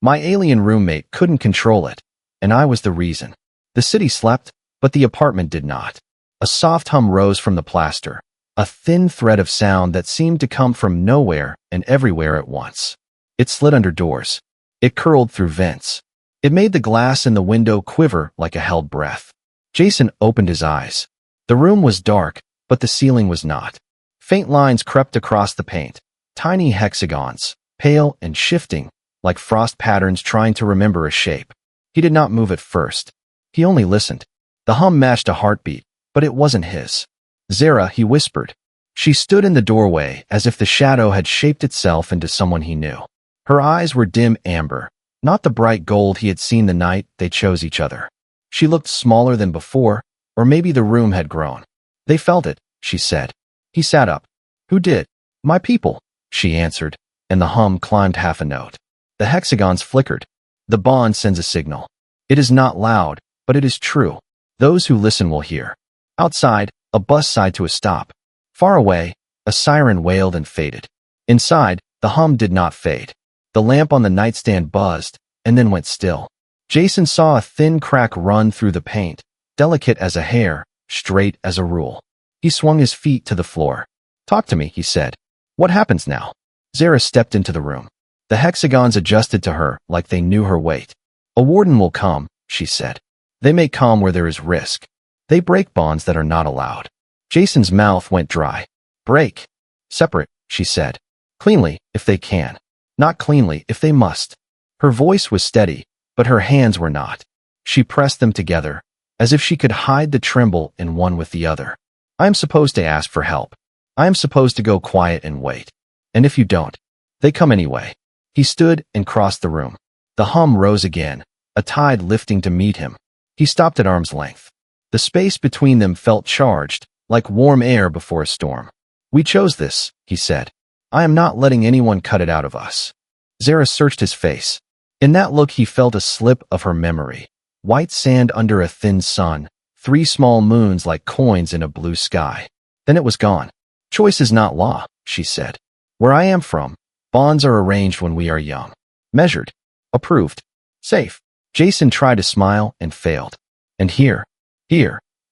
My alien roommate couldn't control it, and I was the reason. The city slept, but the apartment did not. A soft hum rose from the plaster, a thin thread of sound that seemed to come from nowhere and everywhere at once. It slid under doors. It curled through vents. It made the glass in the window quiver like a held breath. Jason opened his eyes. The room was dark, but the ceiling was not. Faint lines crept across the paint, tiny hexagons, pale and shifting, like frost patterns trying to remember a shape. He did not move at first. He only listened. The hum matched a heartbeat, but it wasn't his. "Zara," he whispered. She stood in the doorway as if the shadow had shaped itself into someone he knew. Her eyes were dim amber, not the bright gold he had seen the night they chose each other. She looked smaller than before, or maybe the room had grown. "They felt it," she said. He sat up. "Who did?" "My people," she answered, and the hum climbed half a note. The hexagons flickered. The bond sends a signal. It is not loud, but it is true. Those who listen will hear. Outside, a bus sighed to a stop. Far away, a siren wailed and faded. Inside, the hum did not fade. The lamp on the nightstand buzzed, and then went still. Jason saw a thin crack run through the paint, delicate as a hair, straight as a rule. He swung his feet to the floor. "Talk to me," he said. "What happens now?" Zara stepped into the room. The hexagons adjusted to her like they knew her weight. "A warden will come," she said. "They make calm where there is risk. They break bonds that are not allowed." Jason's mouth went dry. "Break. Separate," she said. "Cleanly, if they can. Not cleanly, if they must." Her voice was steady, but her hands were not. She pressed them together, as if she could hide the tremble in one with the other. "I am supposed to ask for help. I am supposed to go quiet and wait. And if you don't, they come anyway." He stood and crossed the room. The hum rose again, a tide lifting to meet him. He stopped at arm's length. The space between them felt charged, like warm air before a storm. "We chose this," he said. "I am not letting anyone cut it out of us." Zara searched his face. In that look he felt a slip of her memory. White sand under a thin sun, 3 small moons like coins in a blue sky. Then it was gone. "Choice is not law," she said. "Where I am from, bonds are arranged when we are young. Measured. Approved. Safe." Jason tried to smile and failed. "And here,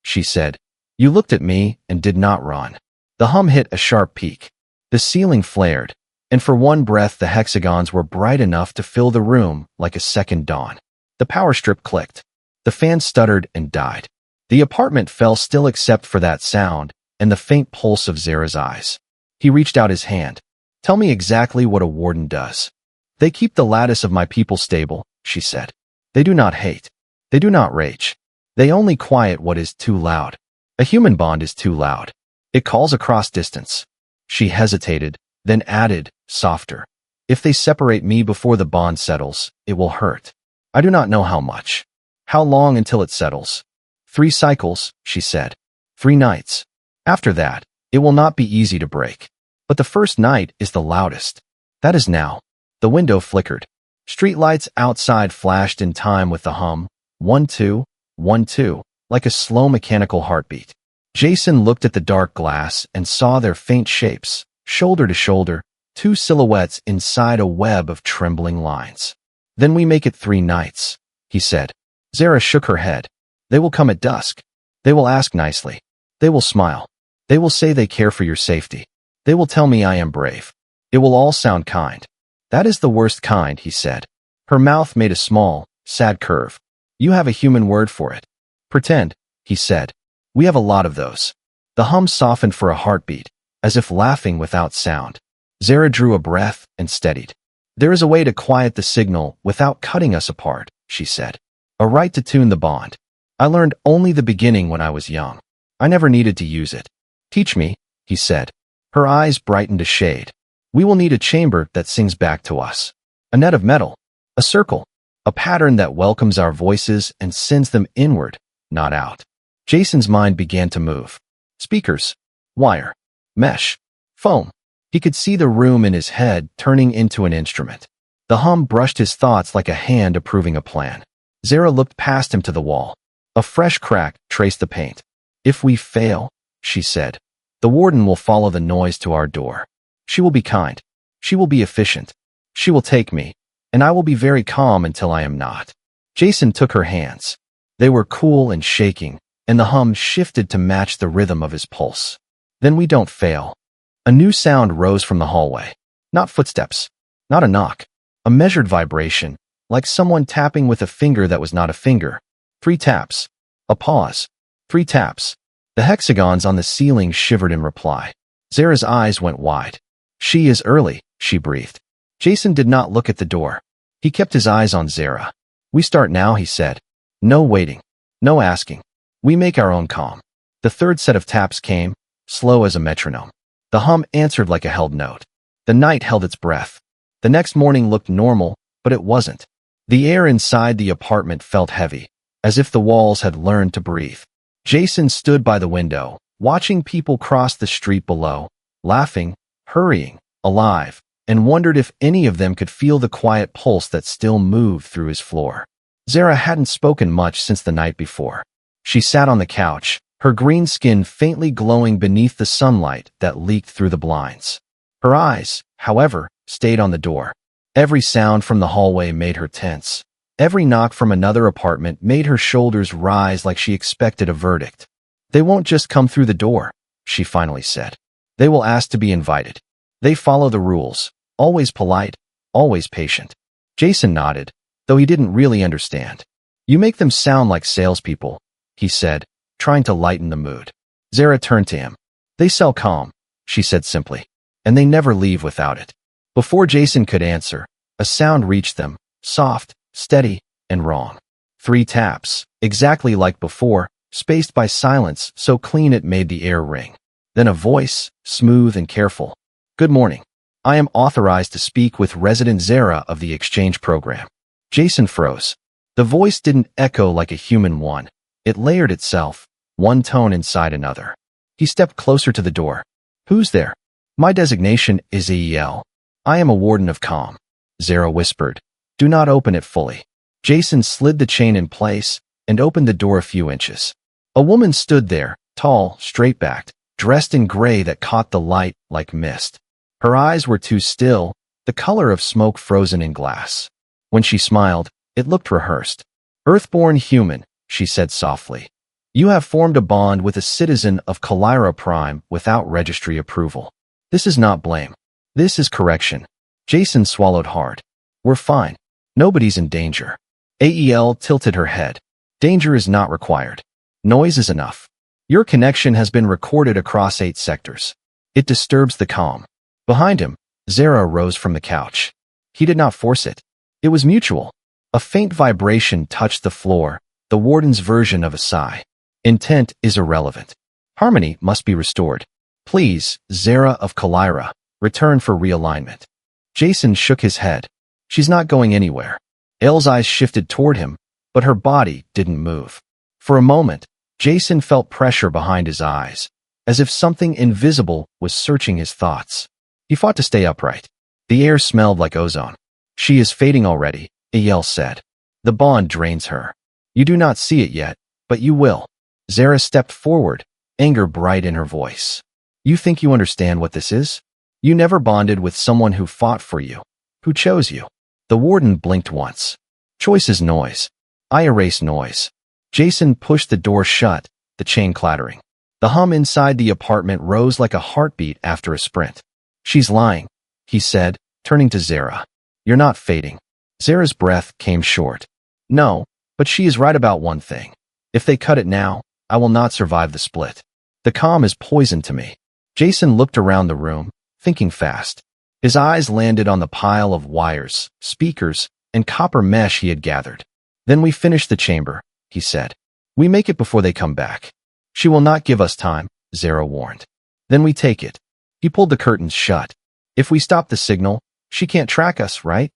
she said. "You looked at me and did not run." The hum hit a sharp peak. The ceiling flared, and for one breath the hexagons were bright enough to fill the room like a second dawn. The power strip clicked. The fan stuttered and died. The apartment fell still except for that sound and the faint pulse of Zara's eyes. He reached out his hand. "Tell me exactly what a warden does." "They keep the lattice of my people stable," she said. "They do not hate. They do not rage. They only quiet what is too loud. A human bond is too loud. It calls across distance." She hesitated, then added, softer. "If they separate me before the bond settles, it will hurt. I do not know how much. How long until it settles?" 3 cycles, she said. 3 nights. After that, it will not be easy to break. But the first night is the loudest. That is now. The window flickered. Streetlights outside flashed in time with the hum. 1-2, 1-2, like a slow mechanical heartbeat. Jason looked at the dark glass and saw their faint shapes, shoulder to shoulder, 2 silhouettes inside a web of trembling lines. "Then we make it 3 nights, he said. Zara shook her head. "They will come at dusk. They will ask nicely. They will smile. They will say they care for your safety. They will tell me I am brave. It will all sound kind." "That is the worst kind," he said. Her mouth made a small, sad curve. "You have a human word for it." "Pretend," he said. "We have a lot of those." The hum softened for a heartbeat, as if laughing without sound. Zara drew a breath and steadied. "There is a way to quiet the signal without cutting us apart," she said. "A right to tune the bond. I learned only the beginning when I was young. I never needed to use it." "Teach me," he said. Her eyes brightened a shade. "We will need a chamber that sings back to us. A net of metal. A circle. A pattern that welcomes our voices and sends them inward, not out." Jason's mind began to move. Speakers. Wire. Mesh. Foam. He could see the room in his head turning into an instrument. The hum brushed his thoughts like a hand approving a plan. Zara looked past him to the wall. A fresh crack traced the paint. "If we fail," she said, "the warden will follow the noise to our door. She will be kind. She will be efficient. She will take me, and I will be very calm until I am not. Jason took her hands. They were cool and shaking, and the hum shifted to match the rhythm of his pulse. Then we don't fail. A new sound rose from the hallway. Not footsteps. Not a knock. A measured vibration, like someone tapping with a finger that was not a finger. 3 taps. A pause. 3 taps. The hexagons on the ceiling shivered in reply. Zara's eyes went wide. She is early, she breathed. Jason did not look at the door. He kept his eyes on Zara. We start now, he said. No waiting. No asking. We make our own calm. The third set of taps came, slow as a metronome. The hum answered like a held note. The night held its breath. The next morning looked normal, but it wasn't. The air inside the apartment felt heavy, as if the walls had learned to breathe. Jason stood by the window, watching people cross the street below, laughing, hurrying, alive, and wondered if any of them could feel the quiet pulse that still moved through his floor. Zara hadn't spoken much since the night before. She sat on the couch, her green skin faintly glowing beneath the sunlight that leaked through the blinds. Her eyes, however, stayed on the door. Every sound from the hallway made her tense. Every knock from another apartment made her shoulders rise like she expected a verdict. They won't just come through the door, she finally said. They will ask to be invited. They follow the rules, always polite, always patient. Jason nodded, though he didn't really understand. You make them sound like salespeople, he said, trying to lighten the mood. Zara turned to him. They sell calm, she said simply, and they never leave without it. Before Jason could answer, a sound reached them, soft, steady, and wrong. 3 taps, exactly like before, spaced by silence so clean it made the air ring. Then a voice, smooth and careful. Good morning. I am authorized to speak with resident Zara of the exchange program. Jason froze. The voice didn't echo like a human one. It layered itself, one tone inside another. He stepped closer to the door. Who's there? My designation is EL. I am a warden of Calm. Zara whispered. Do not open it fully. Jason slid the chain in place and opened the door a few inches. A woman stood there, tall, straight-backed, dressed in gray that caught the light like mist. Her eyes were too still, the color of smoke frozen in glass. When she smiled, it looked rehearsed. Earthborn human, she said softly. You have formed a bond with a citizen of Calira Prime without registry approval. This is not blame. This is correction. Jason swallowed hard. We're fine. Nobody's in danger. AEL tilted her head. Danger is not required. Noise is enough. Your connection has been recorded across 8 sectors. It disturbs the calm. Behind him, Zara rose from the couch. He did not force it. It was mutual. A faint vibration touched the floor, the warden's version of a sigh. Intent is irrelevant. Harmony must be restored. Please, Zara of Calira, return for realignment. Jason shook his head. She's not going anywhere. Elle's eyes shifted toward him, but her body didn't move. For a moment, Jason felt pressure behind his eyes, as if something invisible was searching his thoughts. He fought to stay upright. The air smelled like ozone. She is fading already, El said. The bond drains her. You do not see it yet, but you will. Zara stepped forward, anger bright in her voice. You think you understand what this is? You never bonded with someone who fought for you, who chose you. The warden blinked once. Choice is noise. I erase noise. Jason pushed the door shut, the chain clattering. The hum inside the apartment rose like a heartbeat after a sprint. She's lying, he said, turning to Zara. You're not fading. Zara's breath came short. No, but she is right about one thing. If they cut it now, I will not survive the split. The calm is poison to me. Jason looked around the room, thinking fast. His eyes landed on the pile of wires, speakers, and copper mesh he had gathered. Then we finish the chamber, he said. We make it before they come back. She will not give us time, Zara warned. Then we take it. He pulled the curtains shut. If we stop the signal, she can't track us, right?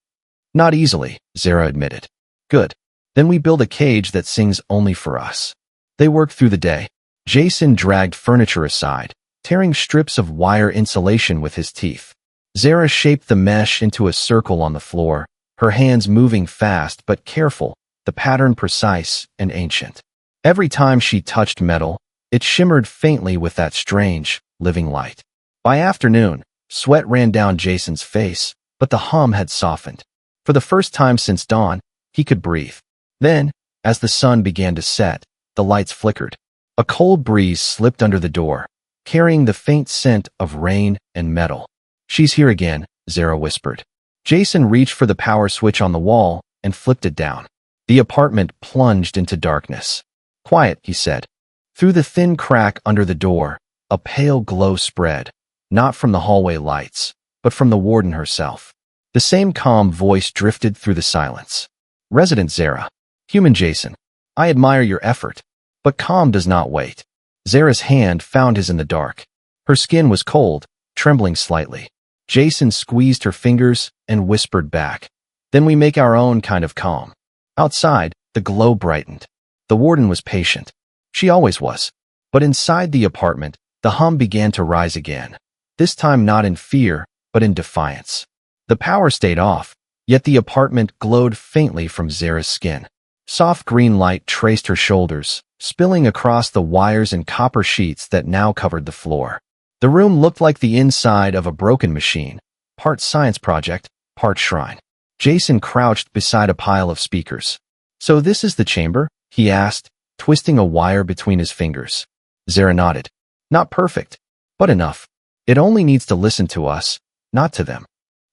Not easily, Zara admitted. Good. Then we build a cage that sings only for us. They worked through the day. Jason dragged furniture aside, tearing strips of wire insulation with his teeth. Zara shaped the mesh into a circle on the floor, her hands moving fast but careful, the pattern precise and ancient. Every time she touched metal, it shimmered faintly with that strange, living light. By afternoon, sweat ran down Jason's face, but the hum had softened. For the first time since dawn, he could breathe. Then, as the sun began to set, the lights flickered. A cold breeze slipped under the door, carrying the faint scent of rain and metal. "She's here again," Zara whispered. Jason reached for the power switch on the wall and flipped it down. The apartment plunged into darkness. "Quiet," he said. Through the thin crack under the door, a pale glow spread, not from the hallway lights, but from the warden herself. The same calm voice drifted through the silence. "Resident Zara. Human Jason. I admire your effort. But calm does not wait." Zara's hand found his in the dark. Her skin was cold, trembling slightly. Jason squeezed her fingers and whispered back, "Then we make our own kind of calm." Outside, the glow brightened. The warden was patient. She always was. But inside the apartment, the hum began to rise again. This time not in fear, but in defiance. The power stayed off, yet the apartment glowed faintly from Zara's skin. Soft green light traced her shoulders, spilling across the wires and copper sheets that now covered the floor. The room looked like the inside of a broken machine, part science project, part shrine. Jason crouched beside a pile of speakers. "So this is the chamber?" he asked, twisting a wire between his fingers. Zara nodded. "Not perfect, but enough. It only needs to listen to us, not to them."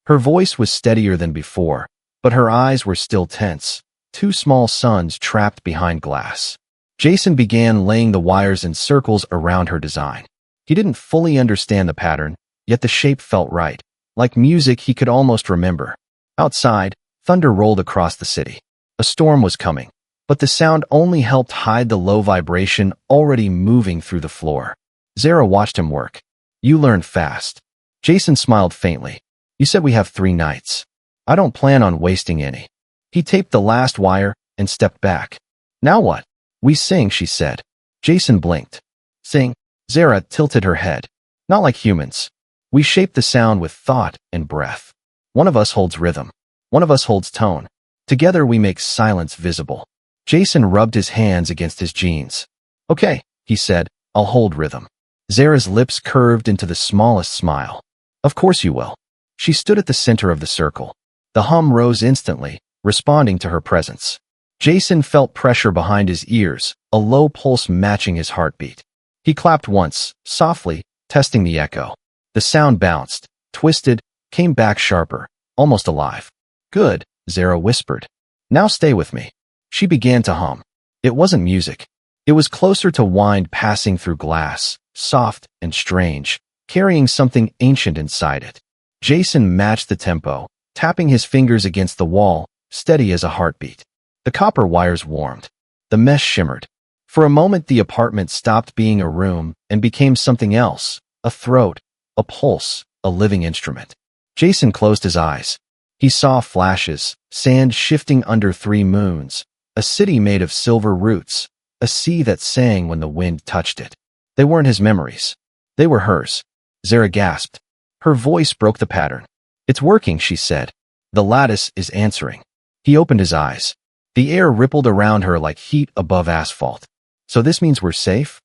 Her voice was steadier than before, but her eyes were still tense, two small suns trapped behind glass. Jason began laying the wires in circles around her design. He didn't fully understand the pattern, yet the shape felt right, like music he could almost remember. Outside, thunder rolled across the city. A storm was coming, but the sound only helped hide the low vibration already moving through the floor. Zara watched him work. "You learn fast." Jason smiled faintly. "You said we have 3 nights. I don't plan on wasting any." He taped the last wire and stepped back. "Now what?" "We sing," she said. Jason blinked. "Sing?" Zara tilted her head. "Not like humans. We shape the sound with thought and breath. One of us holds rhythm. One of us holds tone. Together we make silence visible." Jason rubbed his hands against his jeans. "Okay," he said, "I'll hold rhythm." Zara's lips curved into the smallest smile. "Of course you will." She stood at the center of the circle. The hum rose instantly, responding to her presence. Jason felt pressure behind his ears, a low pulse matching his heartbeat. He clapped once, softly, testing the echo. The sound bounced, twisted, came back sharper, almost alive. "Good," Zara whispered. "Now stay with me." She began to hum. It wasn't music. It was closer to wind passing through glass, soft and strange, carrying something ancient inside it. Jason matched the tempo, tapping his fingers against the wall, steady as a heartbeat. The copper wires warmed. The mesh shimmered. For a moment the apartment stopped being a room and became something else, a throat, a pulse, a living instrument. Jason closed his eyes. He saw flashes, sand shifting under 3 moons, a city made of silver roots, a sea that sang when the wind touched it. They weren't his memories. They were hers. Zara gasped. Her voice broke the pattern. "It's working," she said. "The lattice is answering." He opened his eyes. The air rippled around her like heat above asphalt. "So this means we're safe?"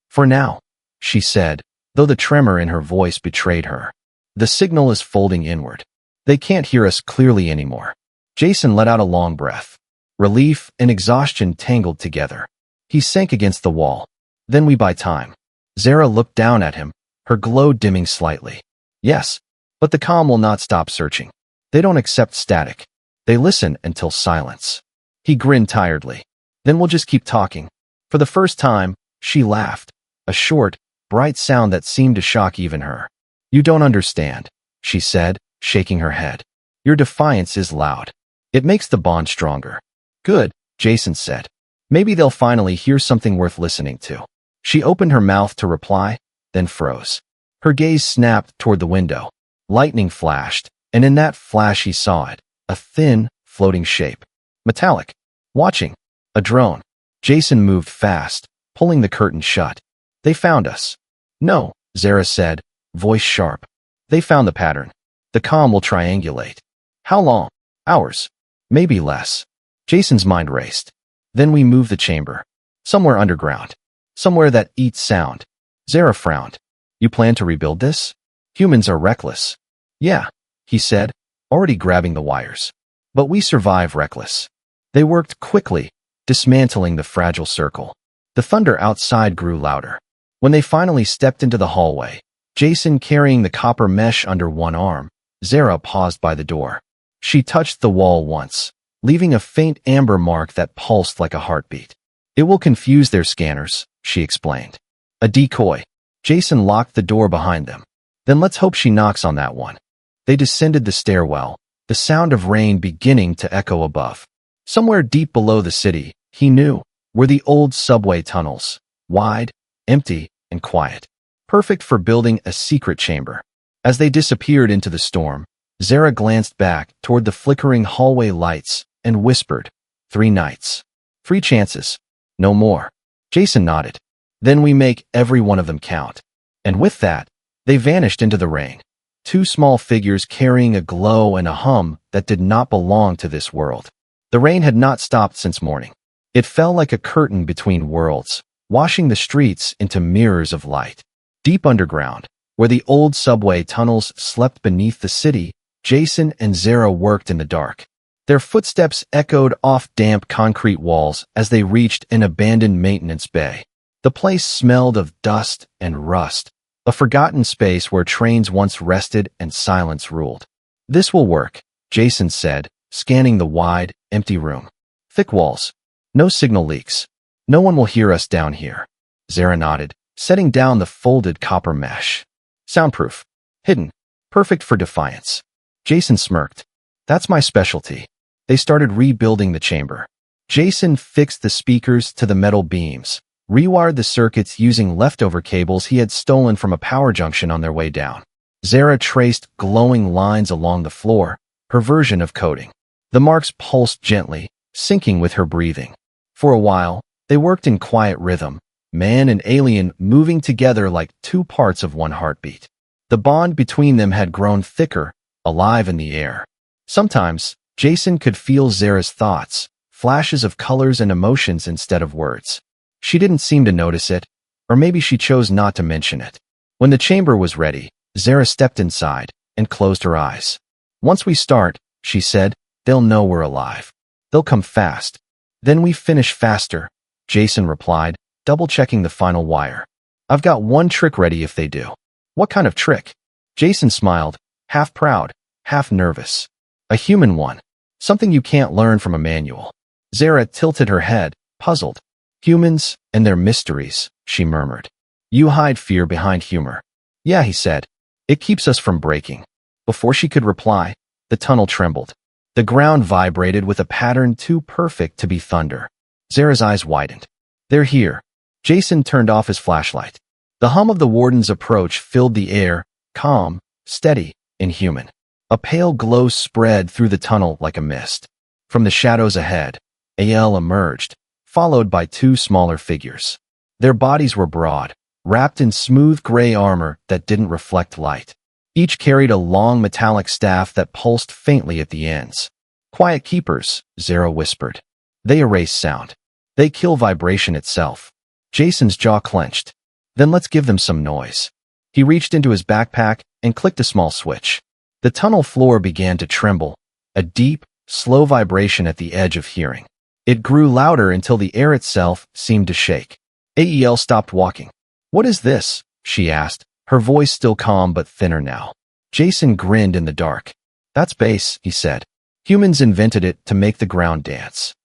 "For now," she said, though the tremor in her voice betrayed her. "The signal is folding inward. They can't hear us clearly anymore." Jason let out a long breath. Relief and exhaustion tangled together. He sank against the wall. "Then we buy time." Zara looked down at him, her glow dimming slightly. "Yes, but the calm will not stop searching. They don't accept static. They listen until silence." He grinned tiredly. "Then we'll just keep talking." For the first time, she laughed, a short, bright sound that seemed to shock even her. "You don't understand," she said, shaking her head. "Your defiance is loud. It makes the bond stronger." "Good," Jason said. "Maybe they'll finally hear something worth listening to." She opened her mouth to reply, then froze. Her gaze snapped toward the window. Lightning flashed, and in that flash he saw it, a thin, floating shape. Metallic. Watching. A drone. Jason moved fast, pulling the curtain shut. "They found us." "No," Zara said, voice sharp. "They found the pattern. The calm will triangulate." "How long?" "Hours. Maybe less." Jason's mind raced. "Then we move the chamber. Somewhere underground. Somewhere that eats sound." Zara frowned. "You plan to rebuild this?" "Humans are reckless." "Yeah," he said, already grabbing the wires. But we survive reckless. They worked quickly, dismantling the fragile circle. The thunder outside grew louder. When they finally stepped into the hallway, Jason carrying the copper mesh under one arm, Zara paused by the door. She touched the wall once, leaving a faint amber mark that pulsed like a heartbeat. It will confuse their scanners, she explained. A decoy. Jason locked the door behind them. Then let's hope she knocks on that one. They descended the stairwell, the sound of rain beginning to echo above. Somewhere deep below the city, he knew, were the old subway tunnels, wide, empty, and quiet. Perfect for building a secret chamber. As they disappeared into the storm, Zara glanced back toward the flickering hallway lights and whispered, 3 nights. 3 chances. No more. Jason nodded. Then we make every one of them count. And with that, they vanished into the rain. 2 small figures carrying a glow and a hum that did not belong to this world. The rain had not stopped since morning. It fell like a curtain between worlds, washing the streets into mirrors of light. Deep underground, where the old subway tunnels slept beneath the city, Jason and Zara worked in the dark. Their footsteps echoed off damp concrete walls as they reached an abandoned maintenance bay. The place smelled of dust and rust, a forgotten space where trains once rested and silence ruled. This will work, Jason said, scanning the wide, empty room. Thick walls. No signal leaks. No one will hear us down here. Zara nodded, setting down the folded copper mesh. Soundproof. Hidden. Perfect for defiance. Jason smirked. That's my specialty. They started rebuilding the chamber. Jason fixed the speakers to the metal beams, rewired the circuits using leftover cables he had stolen from a power junction on their way down. Zara traced glowing lines along the floor, her version of coding. The marks pulsed gently, syncing with her breathing. For a while, they worked in quiet rhythm, man and alien moving together like 2 parts of one heartbeat. The bond between them had grown thicker, alive in the air. Sometimes, Jason could feel Zara's thoughts, flashes of colors and emotions instead of words. She didn't seem to notice it, or maybe she chose not to mention it. When the chamber was ready, Zara stepped inside and closed her eyes. Once we start, she said, they'll know we're alive. They'll come fast. Then we finish faster, Jason replied, double-checking the final wire. I've got one trick ready if they do. What kind of trick? Jason smiled, half proud, half nervous. A human one. Something you can't learn from a manual. Zara tilted her head, puzzled. Humans and their mysteries, she murmured. You hide fear behind humor. Yeah, he said. It keeps us from breaking. Before she could reply, the tunnel trembled. The ground vibrated with a pattern too perfect to be thunder. Zara's eyes widened. They're here. Jason turned off his flashlight. The hum of the warden's approach filled the air, calm, steady, and human. A pale glow spread through the tunnel like a mist. From the shadows ahead, Al emerged, followed by 2 smaller figures. Their bodies were broad, wrapped in smooth gray armor that didn't reflect light. Each carried a long metallic staff that pulsed faintly at the ends. Quiet keepers, Zara whispered. They erase sound. They kill vibration itself. Jason's jaw clenched. Then let's give them some noise. He reached into his backpack and clicked a small switch. The tunnel floor began to tremble, a deep, slow vibration at the edge of hearing. It grew louder until the air itself seemed to shake. Al stopped walking. What is this? She asked, her voice still calm but thinner now. Jason grinned in the dark. That's bass, he said. Humans invented it to make the ground dance.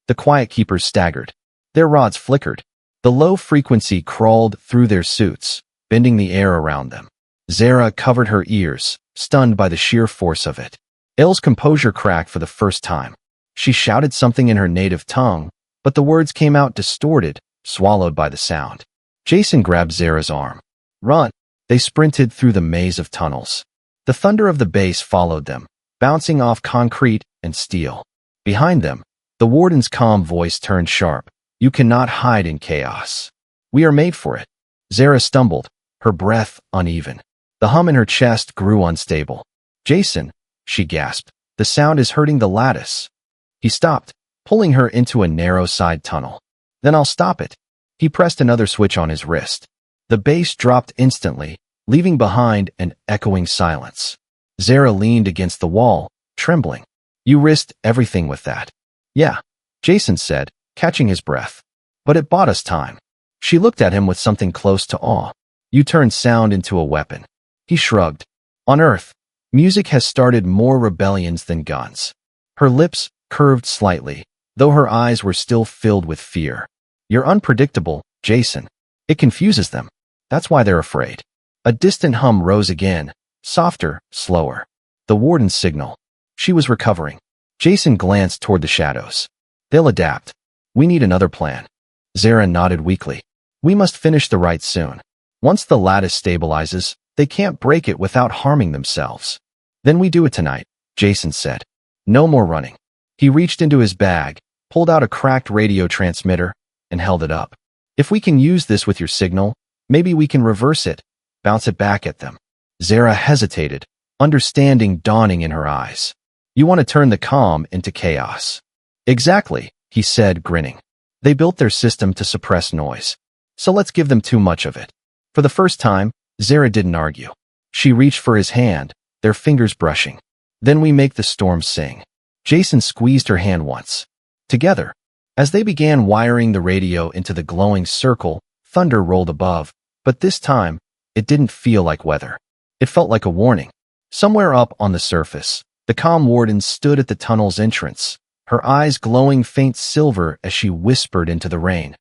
The quiet keepers staggered. Their rods flickered. The low frequency crawled through their suits, bending the air around them. Zara covered her ears, stunned by the sheer force of it. Elle's composure cracked for the first time. She shouted something in her native tongue, but the words came out distorted, swallowed by the sound. Jason grabbed Zara's arm. Run! They sprinted through the maze of tunnels. The thunder of the bass followed them, bouncing off concrete and steel. Behind them, the warden's calm voice turned sharp. You cannot hide in chaos. We are made for it. Zara stumbled, her breath uneven. The hum in her chest grew unstable. Jason, she gasped, the sound is hurting the lattice. He stopped, pulling her into a narrow side tunnel. Then I'll stop it. He pressed another switch on his wrist. The bass dropped instantly, leaving behind an echoing silence. Zara leaned against the wall, trembling. You risked everything with that. Yeah, Jason said, catching his breath. But it bought us time. She looked at him with something close to awe. You turned sound into a weapon. He shrugged. On Earth, music has started more rebellions than guns. Her lips curved slightly, though her eyes were still filled with fear. You're unpredictable, Jason. It confuses them. That's why they're afraid. A distant hum rose again, softer, slower. The warden's signal. She was recovering. Jason glanced toward the shadows. They'll adapt. We need another plan. Zara nodded weakly. We must finish the rite soon. Once the lattice stabilizes, they can't break it without harming themselves. Then we do it tonight, Jason said. No more running. He reached into his bag, pulled out a cracked radio transmitter, and held it up. If we can use this with your signal, maybe we can reverse it, bounce it back at them. Zara hesitated, understanding dawning in her eyes. You want to turn the calm into chaos. Exactly, he said, grinning. They built their system to suppress noise. So let's give them too much of it. For the first time, Zara didn't argue. She reached for his hand, their fingers brushing. Then we make the storm sing. Jason squeezed her hand once. Together, as they began wiring the radio into the glowing circle, thunder rolled above, but this time, it didn't feel like weather. It felt like a warning. Somewhere up on the surface, the Calm Wardens stood at the tunnel's entrance, her eyes glowing faint silver as she whispered into the rain.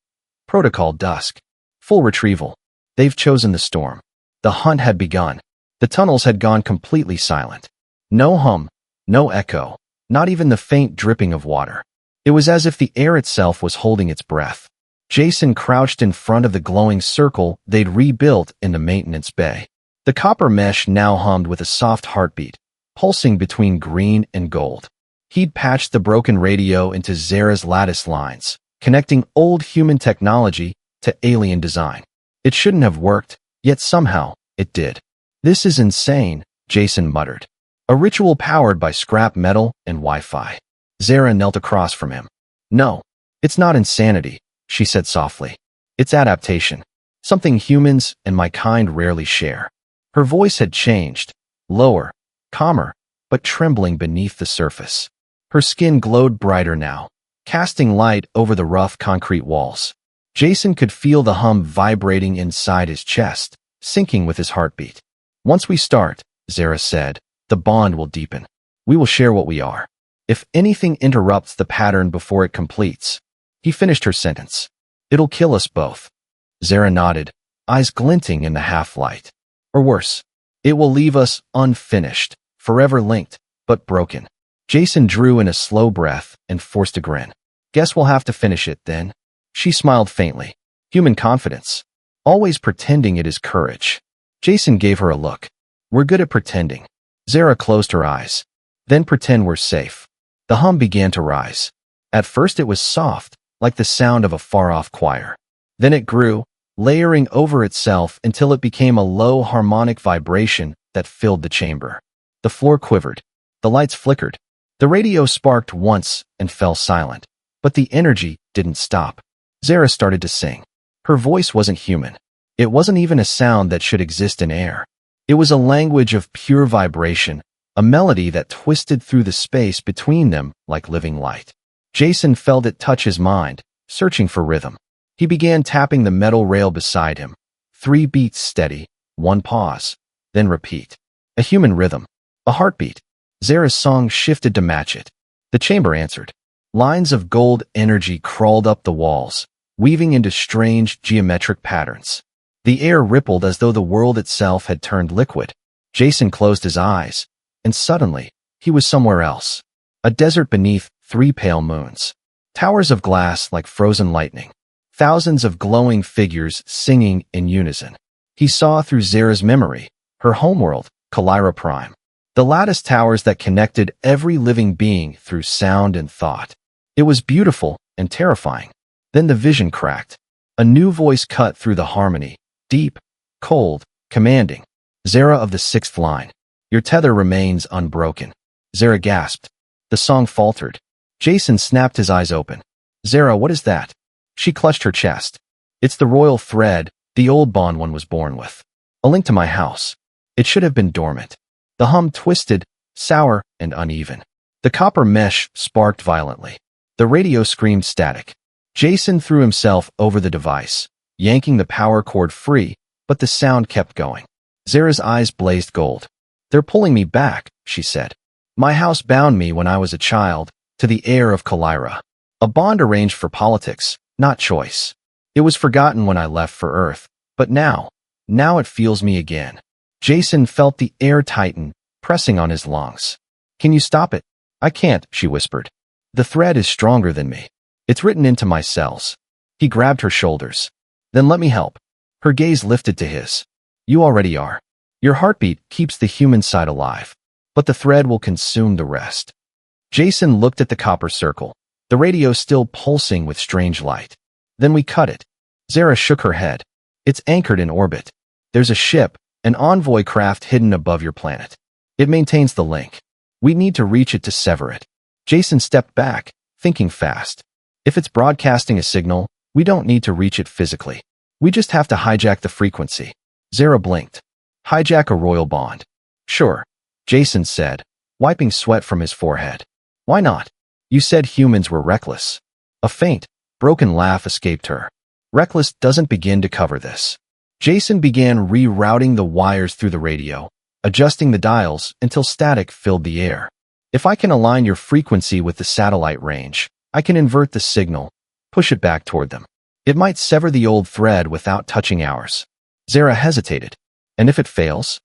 Protocol dusk. Full retrieval. They've chosen the storm. The hunt had begun. The tunnels had gone completely silent. No hum, no echo, not even the faint dripping of water. It was as if the air itself was holding its breath. Jason crouched in front of the glowing circle they'd rebuilt in the maintenance bay. The copper mesh now hummed with a soft heartbeat, pulsing between green and gold. He'd patched the broken radio into Zara's lattice lines, connecting old human technology to alien design. It shouldn't have worked, yet somehow, it did. This is insane, Jason muttered. A ritual powered by scrap metal and Wi-Fi. Zara knelt across from him. No, it's not insanity, she said softly. It's adaptation. Something humans and my kind rarely share. Her voice had changed, lower, calmer, but trembling beneath the surface. Her skin glowed brighter now, casting light over the rough concrete walls. Jason could feel the hum vibrating inside his chest, syncing with his heartbeat. Once we start, Zara said, the bond will deepen. We will share what we are. If anything interrupts the pattern before it completes. He finished her sentence. It'll kill us both. Zara nodded, eyes glinting in the half-light. Or worse, it will leave us unfinished, forever linked, but broken. Jason drew in a slow breath and forced a grin. Guess we'll have to finish it then. She smiled faintly. Human confidence. Always pretending it is courage. Jason gave her a look. We're good at pretending. Zara closed her eyes. Then pretend we're safe. The hum began to rise. At first it was soft, like the sound of a far-off choir. Then it grew, layering over itself until it became a low harmonic vibration that filled the chamber. The floor quivered. The lights flickered. The radio sparked once and fell silent. But the energy didn't stop. Zara started to sing. Her voice wasn't human. It wasn't even a sound that should exist in air. It was a language of pure vibration, a melody that twisted through the space between them like living light. Jason felt it touch his mind, searching for rhythm. He began tapping the metal rail beside him. 3 beats steady, 1 pause, then repeat. A human rhythm. A heartbeat. Zara's song shifted to match it. The chamber answered. Lines of gold energy crawled up the walls, weaving into strange geometric patterns. The air rippled as though the world itself had turned liquid. Jason closed his eyes, and suddenly, he was somewhere else. A desert beneath 3 pale moons. Towers of glass like frozen lightning. Thousands of glowing figures singing in unison. He saw through Zara's memory, her homeworld, Kalira Prime. The lattice towers that connected every living being through sound and thought. It was beautiful and terrifying. Then the vision cracked. A new voice cut through the harmony, deep, cold, commanding. Zara of the 6th line. Your tether remains unbroken. Zara gasped. The song faltered. Jason snapped his eyes open. Zara, what is that? She clutched her chest. It's the royal thread the old bond one was born with. A link to my house. It should have been dormant. The hum twisted, sour and uneven. The copper mesh sparked violently. The radio screamed static. Jason threw himself over the device, yanking the power cord free, but the sound kept going. Zara's eyes blazed gold. "They're pulling me back," she said. "My house bound me when I was a child, to the air of Kalira. A bond arranged for politics, not choice. It was forgotten when I left for Earth, but now it feels me again." Jason felt the air tighten, pressing on his lungs. "Can you stop it?" "I can't," she whispered. "The thread is stronger than me. It's written into my cells." He grabbed her shoulders. "Then let me help." Her gaze lifted to his. "You already are. Your heartbeat keeps the human side alive, but the thread will consume the rest." Jason looked at the copper circle, the radio still pulsing with strange light. "Then we cut it." Zara shook her head. "It's anchored in orbit. There's a ship, an envoy craft hidden above your planet. It maintains the link. We need to reach it to sever it." Jason stepped back, thinking fast. If it's broadcasting a signal, we don't need to reach it physically. We just have to hijack the frequency. Zara blinked. "Hijack a royal bond." "Sure," Jason said, wiping sweat from his forehead. "Why not? You said humans were reckless." A faint, broken laugh escaped her. "Reckless doesn't begin to cover this." Jason began rerouting the wires through the radio, adjusting the dials until static filled the air. "If I can align your frequency with the satellite range, I can invert the signal, push it back toward them. It might sever the old thread without touching ours." Zara hesitated. "And if it fails?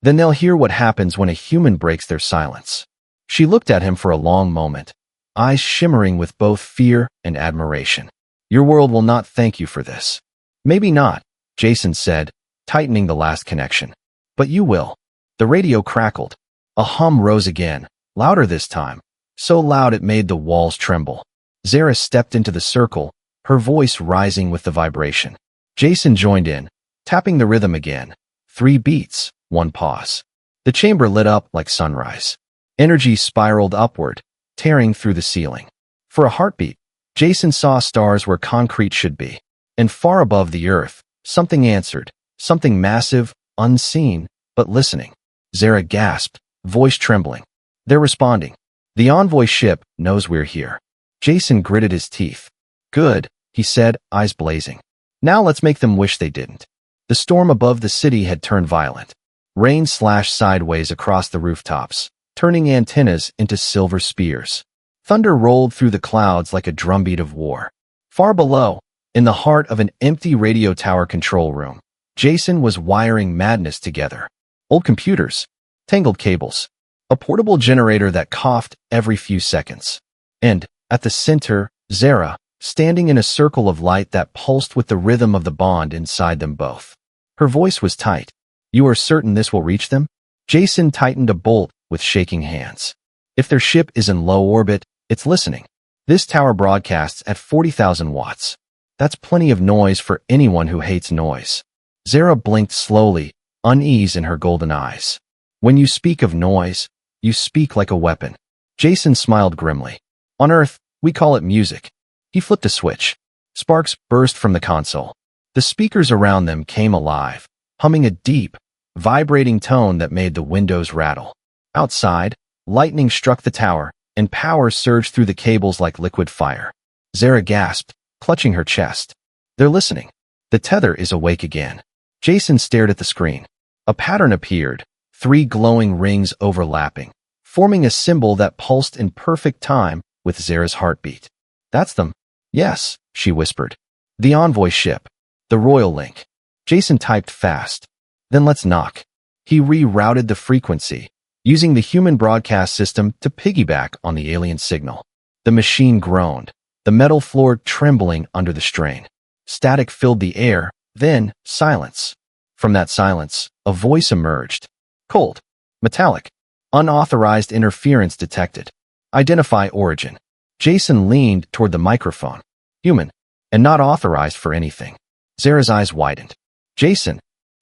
Then they'll hear what happens when a human breaks their silence." She looked at him for a long moment, eyes shimmering with both fear and admiration. "Your world will not thank you for this." "Maybe not," Jason said, tightening the last connection. "But you will." The radio crackled. A hum rose again, louder this time, so loud it made the walls tremble. Zara stepped into the circle, her voice rising with the vibration. Jason joined in, tapping the rhythm again. 3 beats, 1 pause. The chamber lit up like sunrise. Energy spiraled upward, tearing through the ceiling. For a heartbeat, Jason saw stars where concrete should be. And far above the earth, something answered, something massive, unseen, but listening. Zara gasped, voice trembling. "They're responding. The envoy ship knows we're here." Jason gritted his teeth. "Good," he said, eyes blazing. "Now let's make them wish they didn't." The storm above the city had turned violent. Rain slashed sideways across the rooftops, turning antennas into silver spears. Thunder rolled through the clouds like a drumbeat of war. Far below, in the heart of an empty radio tower control room, Jason was wiring madness together. Old computers, tangled cables, a portable generator that coughed every few seconds. And, at the center, Zara, standing in a circle of light that pulsed with the rhythm of the bond inside them both. Her voice was tight. "You are certain this will reach them?" Jason tightened a bolt with shaking hands. "If their ship is in low orbit, it's listening. This tower broadcasts at 40,000 watts. That's plenty of noise for anyone who hates noise." Zara blinked slowly, unease in her golden eyes. "When you speak of noise, you speak like a weapon." Jason smiled grimly. "On Earth, we call it music." He flipped a switch. Sparks burst from the console. The speakers around them came alive, humming a deep, vibrating tone that made the windows rattle. Outside, lightning struck the tower, and power surged through the cables like liquid fire. Zara gasped, clutching her chest. "They're listening. The tether is awake again." Jason stared at the screen. A pattern appeared, 3 glowing rings overlapping, forming a symbol that pulsed in perfect time with Zara's heartbeat. "That's them." "Yes," she whispered. "The envoy ship. The royal link." Jason typed fast. "Then let's knock." He rerouted the frequency, using the human broadcast system to piggyback on the alien signal. The machine groaned, the metal floor trembling under the strain. Static filled the air, then silence. From that silence, a voice emerged. Cold, metallic, unauthorized interference detected. Identify origin. Jason leaned toward the microphone. Human, and not authorized for anything. Zara's eyes widened. "Jason."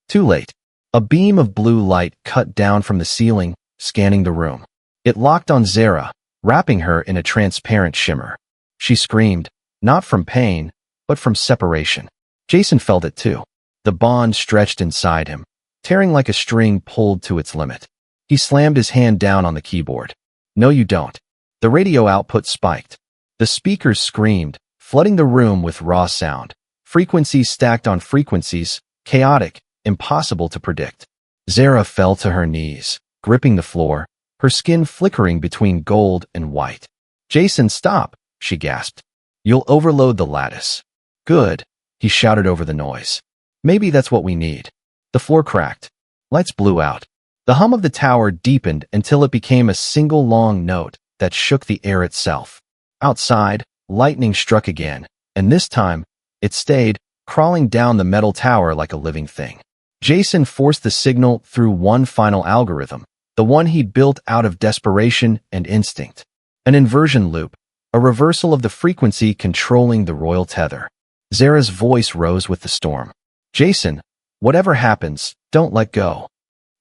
Too late. A beam of blue light cut down from the ceiling, scanning the room. It locked on Zara, wrapping her in a transparent shimmer. She screamed, not from pain, but from separation. Jason felt it too. The bond stretched inside him, tearing like a string pulled to its limit. He slammed his hand down on the keyboard. "No, you don't." The radio output spiked. The speakers screamed, flooding the room with raw sound. Frequencies stacked on frequencies, chaotic, impossible to predict. Zara fell to her knees, gripping the floor, her skin flickering between gold and white. "Jason, stop," she gasped. "You'll overload the lattice." "Good," he shouted over the noise. "Maybe that's what we need." The floor cracked. Lights blew out. The hum of the tower deepened until it became a single long note that shook the air itself. Outside, lightning struck again, and this time, it stayed, crawling down the metal tower like a living thing. Jason forced the signal through one final algorithm, the one he'd built out of desperation and instinct. An inversion loop, a reversal of the frequency controlling the royal tether. Zara's voice rose with the storm. "Jason, whatever happens, don't let go."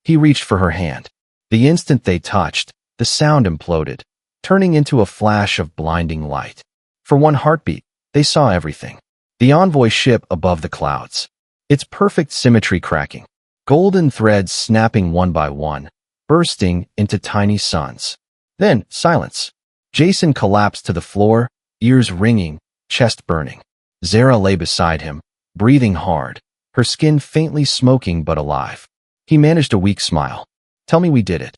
He reached for her hand. The instant they touched, the sound imploded, turning into a flash of blinding light. For one heartbeat, they saw everything. The envoy ship above the clouds. Its perfect symmetry cracking. Golden threads snapping one by one, bursting into tiny suns. Then, silence. Jason collapsed to the floor, ears ringing, chest burning. Zara lay beside him, breathing hard, her skin faintly smoking but alive. He managed a weak smile. "Tell me we did it."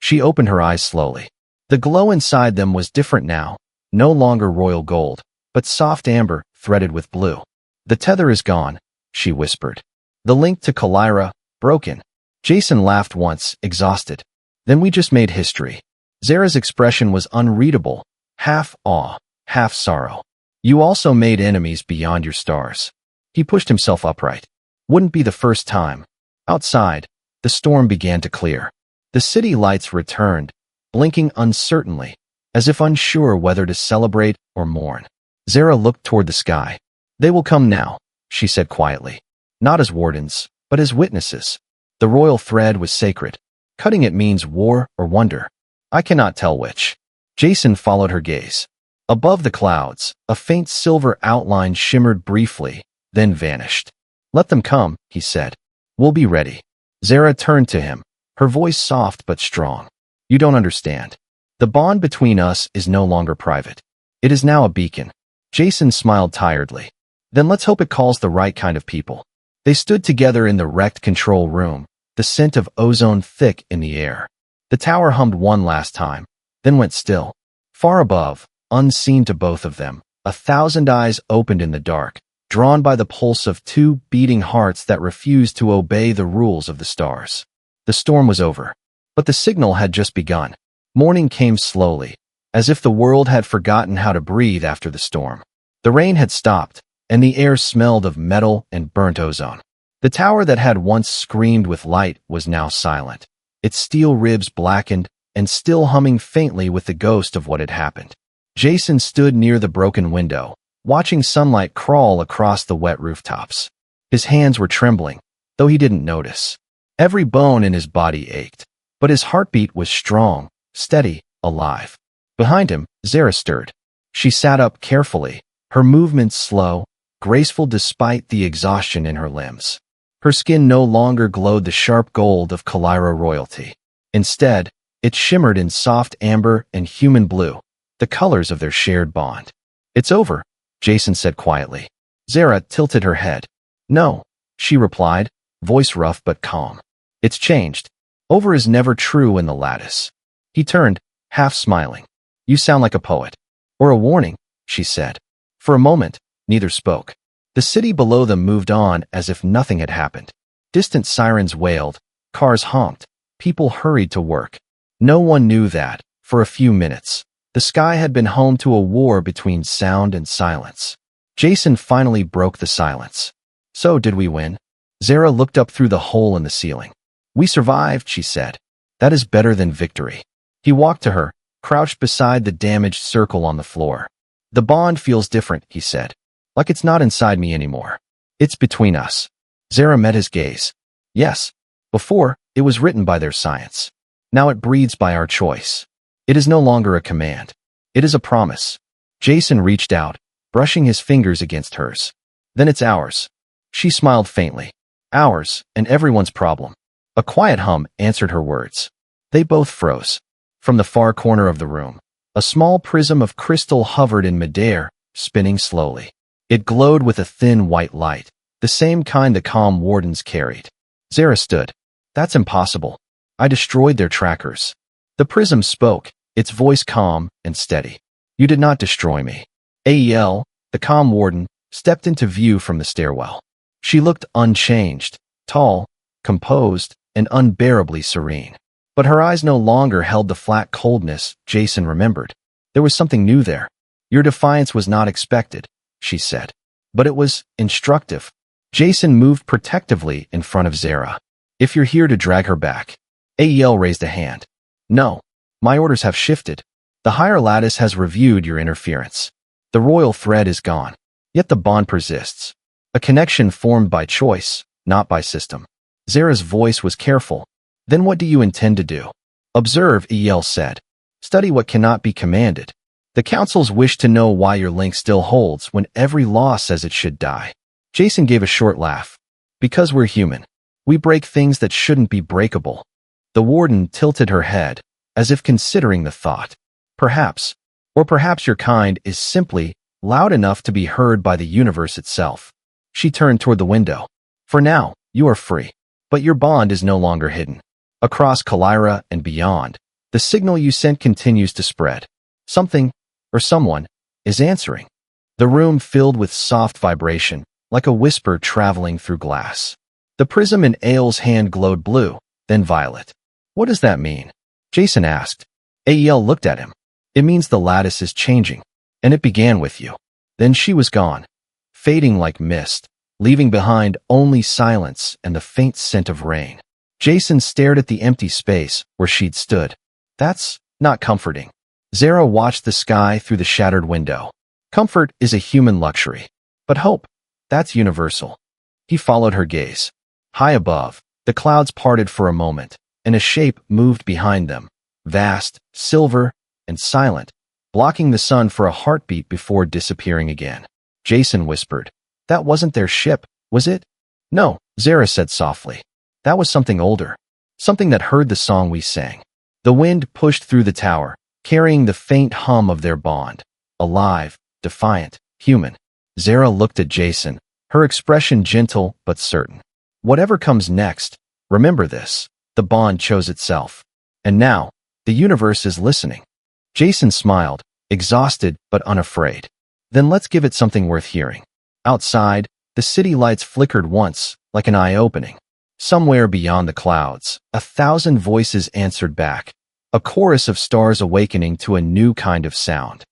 She opened her eyes slowly. The glow inside them was different now, no longer royal gold, but soft amber threaded with blue. "The tether is gone," she whispered. "The link to Kalira, broken." Jason laughed once, exhausted. "Then we just made history." Zara's expression was unreadable, half awe, half sorrow. "You also made enemies beyond your stars." He pushed himself upright. Wouldn't be the first time. Outside, the storm began to clear. The city lights returned, blinking uncertainly, as if unsure whether to celebrate or mourn. Zara looked toward the sky. "They will come now," she said quietly. "Not as wardens, but as witnesses." The royal thread was sacred. Cutting it means war or wonder. I cannot tell which. Jason followed her gaze. Above the clouds, a faint silver outline shimmered briefly, then vanished. "Let them come," he said. "We'll be ready." Zara turned to him, her voice soft but strong. "You don't understand. The bond between us is no longer private. It is now a beacon." Jason smiled tiredly. "Then let's hope it calls the right kind of people." They stood together in the wrecked control room, the scent of ozone thick in the air. The tower hummed one last time, then went still. Far above, unseen to both of them, 1,000 eyes opened in the dark, drawn by the pulse of two beating hearts that refused to obey the rules of the stars. The storm was over, but the signal had just begun. Morning came slowly, as if the world had forgotten how to breathe after the storm. The rain had stopped, and the air smelled of metal and burnt ozone. The tower that had once screamed with light was now silent, its steel ribs blackened and still humming faintly with the ghost of what had happened. Jason stood near the broken window, watching sunlight crawl across the wet rooftops. His hands were trembling, though he didn't notice. Every bone in his body ached, but his heartbeat was strong, steady, alive. Behind him, Zara stirred. She sat up carefully, her movements slow, graceful despite the exhaustion in her limbs. Her skin no longer glowed the sharp gold of Kalira royalty. Instead, it shimmered in soft amber and human blue, the colors of their shared bond. "It's over," Jason said quietly. Zara tilted her head. "No," she replied, voice rough but calm. "It's changed. Over is never true in the lattice." He turned, half smiling. "You sound like a poet." "Or a warning," she said. For a moment, neither spoke. The city below them moved on as if nothing had happened. Distant sirens wailed, cars honked, people hurried to work. No one knew that, for a few minutes, the sky had been home to a war between sound and silence. Jason finally broke the silence. "So, did we win?" Zara looked up through the hole in the ceiling. "We survived," she said. "That is better than victory." He walked to her, crouched beside the damaged circle on the floor. "The bond feels different," he said. "Like it's not inside me anymore. It's between us." Zara met his gaze. "Yes. Before, it was written by their science. Now it breathes by our choice. It is no longer a command. It is a promise." Jason reached out, brushing his fingers against hers. "Then it's ours." She smiled faintly. "Ours, and everyone's problem." A quiet hum answered her words. They both froze. From the far corner of the room, A small prism of crystal hovered in midair, spinning slowly. It glowed with a thin white light, the same kind the Calm Wardens carried. Zara stood. That's impossible. I destroyed their trackers. The prism spoke, its voice calm and steady. You did not destroy me. Ael, the Calm Warden, stepped into view from the stairwell. She looked unchanged, tall, composed, and unbearably serene. But her eyes no longer held the flat coldness Jason remembered. There was something new there. Your defiance was not expected, she said. But it was instructive. Jason moved protectively in front of Zara. If you're here to drag her back. Ael raised a hand. No. My orders have shifted. The higher lattice has reviewed your interference. The royal thread is gone. Yet the bond persists. A connection formed by choice, not by system. Zara's voice was careful. Then what do you intend to do? Observe, Ael said. Study what cannot be commanded. The councils wish to know why your link still holds when every law says it should die. Jason gave a short laugh. Because we're human. We break things that shouldn't be breakable. The warden tilted her head, as if considering the thought. Perhaps, or perhaps your kind is simply loud enough to be heard by the universe itself. She turned toward the window. For now, you are free. But your bond is no longer hidden. Across Kalira and beyond, the signal you sent continues to spread. Something, or someone, is answering. The room filled with soft vibration, like a whisper traveling through glass. The prism in Ael's hand glowed blue, then violet. What does that mean? Jason asked. Ael looked at him. It means the lattice is changing, and it began with you. Then she was gone, fading like mist, leaving behind only silence and the faint scent of rain. Jason stared at the empty space where she'd stood. That's not comforting. Zara watched the sky through the shattered window. Comfort is a human luxury. But hope, that's universal. He followed her gaze. High above, the clouds parted for a moment, and a shape moved behind them, vast, silver, and silent, blocking the sun for a heartbeat before disappearing again. Jason whispered. That wasn't their ship, was it? No, Zara said softly. That was something older. Something that heard the song we sang. The wind pushed through the tower, carrying the faint hum of their bond. Alive, defiant, human. Zara looked at Jason, her expression gentle but certain. Whatever comes next, remember this. The bond chose itself. And now, the universe is listening. Jason smiled, exhausted but unafraid. Then let's give it something worth hearing. Outside, the city lights flickered once, like an eye-opening. Somewhere beyond the clouds, 1,000 voices answered back, a chorus of stars awakening to a new kind of sound.